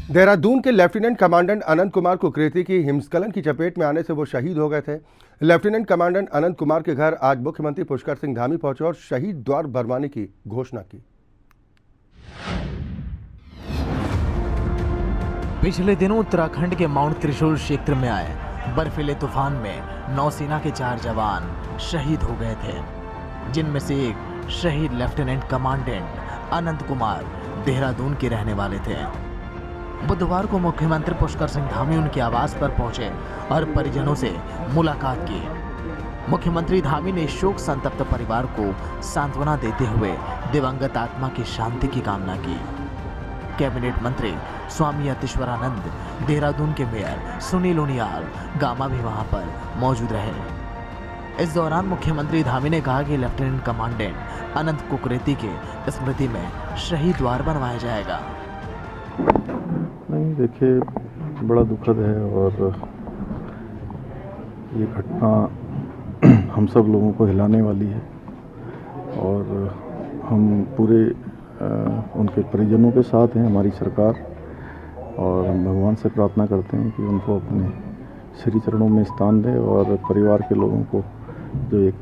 देहरादून के lieutenant commandant अनंत कुमार कुकरेती की हिमस्खलन की चपेट में आने से वो शहीद हो गए थे। लेफ्टिनेंट कमांडेंट अनंत कुमार के घर आज मुख्यमंत्री पुष्कर सिंह धामी पहुंचे और शहीद द्वार बनवाने की घोषणा की। पिछले दिनों उत्तराखंड के माउंट त्रिशूल क्षेत्र में आए बर्फीले तूफान में नौसेना के 4 जवान शहीद हो गए थे, जिनमें से एक शहीद लेफ्टिनेंट कमांडेंट अनंत कुमार देहरादून के रहने वाले थे। बुधवार को मुख्यमंत्री पुष्कर सिंह धामी उनके आवास पर पहुंचे और परिजनों से मुलाकात की। मुख्यमंत्री धामी ने शोक संतप्त परिवार को सांत्वना देते हुए दिवंगत आत्मा की शांति की कामना की। कैबिनेट मंत्री स्वामी यतीश्वरानंद, देहरादून के मेयर सुनील उनियाल गामा भी वहां पर मौजूद रहे। इस दौरान मुख्यमंत्री धामी ने कहा कि लेफ्टिनेंट कमांडेंट अनंत कुकरेती के स्मृति में शहीद द्वार बनवाया जाएगा। नहीं, देखिए, बड़ा दुखद है और ये घटना हम सब लोगों को हिलाने वाली है और हम पूरे उनके परिजनों के साथ हैं, हमारी सरकार, और हम भगवान से प्रार्थना करते हैं कि उनको अपने श्री चरणों में स्थान दे और परिवार के लोगों को जो एक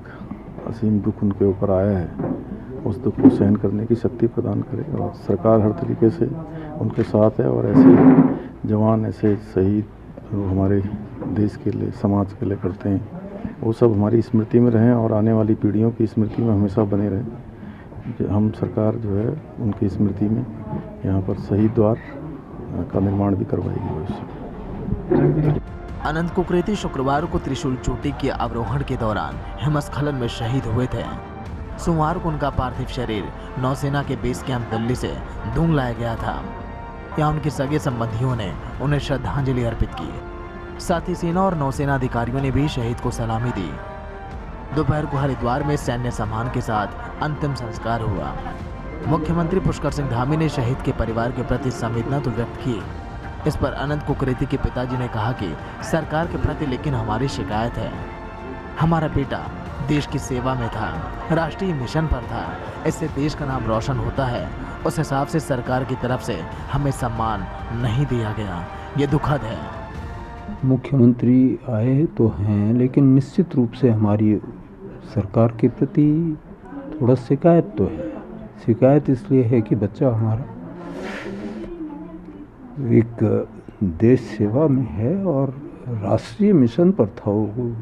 असीम दुख उनके ऊपर आया है उस दुख को सहन करने की शक्ति प्रदान करे। और सरकार हर तरीके से उनके साथ है और ऐसे जवान, ऐसे शहीद जो हमारे देश के लिए, समाज के लिए करते हैं, वो सब हमारी स्मृति में रहें और आने वाली पीढ़ियों की स्मृति में हमेशा बने रहें। हम सरकार जो है उनकी स्मृति में यहाँ पर शहीद द्वार का निर्माण भी करवाएगी भविष्य। अनंत कुकरेती शुक्रवार को त्रिशूल चोटी के अवरोहण के दौरान हिमस्खलन में शहीद हुए थे। सोमवार को उनका पार्थिव शरीर नौसेना के बेस कैंप दिल्ली से दून लाया गया था। यहाँ उनके सगे संबंधियों ने उन्हें श्रद्धांजलि अर्पित की। साथ ही सेना और नौसेना अधिकारियों ने भी शहीद को सलामी दी। दोपहर को हरिद्वार में सैन्य सम्मान के साथ अंतिम संस्कार हुआ। मुख्यमंत्री पुष्कर सिंह धामी ने शहीद के परिवार के प्रति संवेदना तो व्यक्त की। इस पर अनंत कुकरेती के पिताजी ने कहा कि सरकार के प्रति लेकिन हमारी शिकायत है। हमारा बेटा देश की सेवा में था, राष्ट्रीय मिशन पर था, इससे देश का नाम रोशन होता है। उस हिसाब से सरकार की तरफ से हमें सम्मान नहीं दिया गया, ये दुखद है। मुख्यमंत्री आए तो हैं, लेकिन निश्चित रूप से हमारी सरकार के प्रति थोड़ा शिकायत तो है। शिकायत इसलिए है कि बच्चा हमारा एक देश सेवा में है और राष्ट्रीय मिशन पर था। वो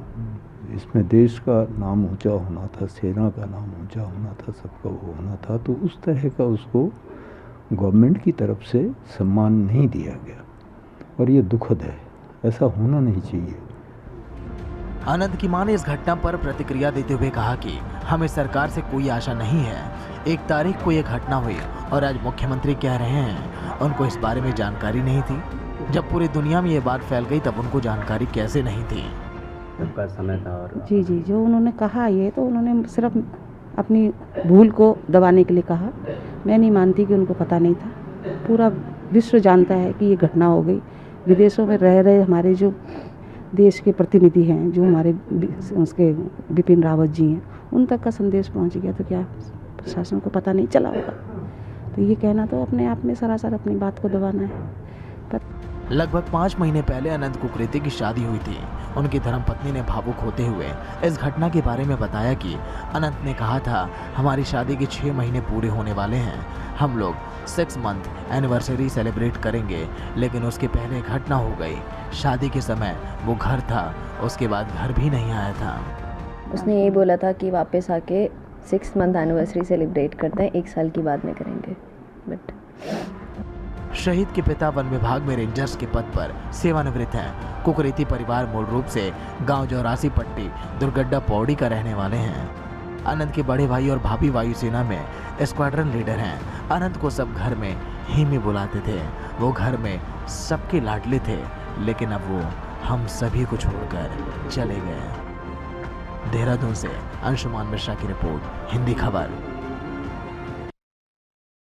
इसमें देश का नाम ऊंचा होना था, सेना का नाम ऊंचा होना था, सबका वो होना था, तो उस तरह का उसको गवर्नमेंट की तरफ से सम्मान नहीं दिया गया और ये दुखद है। ऐसा होना नहीं चाहिए। अनंत की मां ने इस घटना पर प्रतिक्रिया देते हुए कहा कि हमें सरकार से कोई आशा नहीं है। 1 तारीख को यह घटना हुई और आज मुख्यमंत्री कह रहे हैं उनको इस बारे में जानकारी नहीं थी। जब पूरी दुनिया में ये बात फैल गई तब उनको जानकारी कैसे नहीं थी? का समय था और जी, जो उन्होंने कहा ये तो उन्होंने सिर्फ अपनी भूल को दबाने के लिए कहा। मैं नहीं मानती कि उनको पता नहीं था। पूरा विश्व जानता है कि ये घटना हो गई। विदेशों में रह रहे हमारे जो देश के प्रतिनिधि हैं, जो हमारे उसके बिपिन रावत जी हैं, उन तक का संदेश पहुंच गया, तो क्या प्रशासन को पता नहीं चला होगा? तो ये कहना तो अपने आप में सरासर अपनी बात को दबाना है। लगभग 5 महीने पहले अनंत कुकरेती की शादी हुई थी। उनकी धर्मपत्नी ने भावुक होते हुए इस घटना के बारे में बताया कि अनंत ने कहा था, हमारी शादी के 6 महीने पूरे होने वाले हैं, हम लोग 6 मंथ एनिवर्सरी सेलिब्रेट करेंगे, लेकिन उसके पहले घटना हो गई। शादी के समय वो घर था, उसके बाद घर भी नहीं आया था। उसने यही बोला था कि वापस आके 6 मंथ एनिवर्सरी सेलिब्रेट करते हैं, 1 साल की बाद में करेंगे। बट शहीद के पिता वन विभाग में रेंजर्स के पद पर सेवानिवृत्त हैं। कुकरेती परिवार मूल रूप से गांव जौरासी पट्टी दुर्गड्डा पौड़ी का रहने वाले हैं। अनंत के बड़े भाई और भाभी वायुसेना में स्क्वाड्रन लीडर हैं। अनंत को सब घर में हिमी बुलाते थे। वो घर में सबके लाडले थे, लेकिन अब वो हम सभी को छोड़कर चले गए। देहरादून से अंशुमान मिश्रा की रिपोर्ट, हिंदी खबर।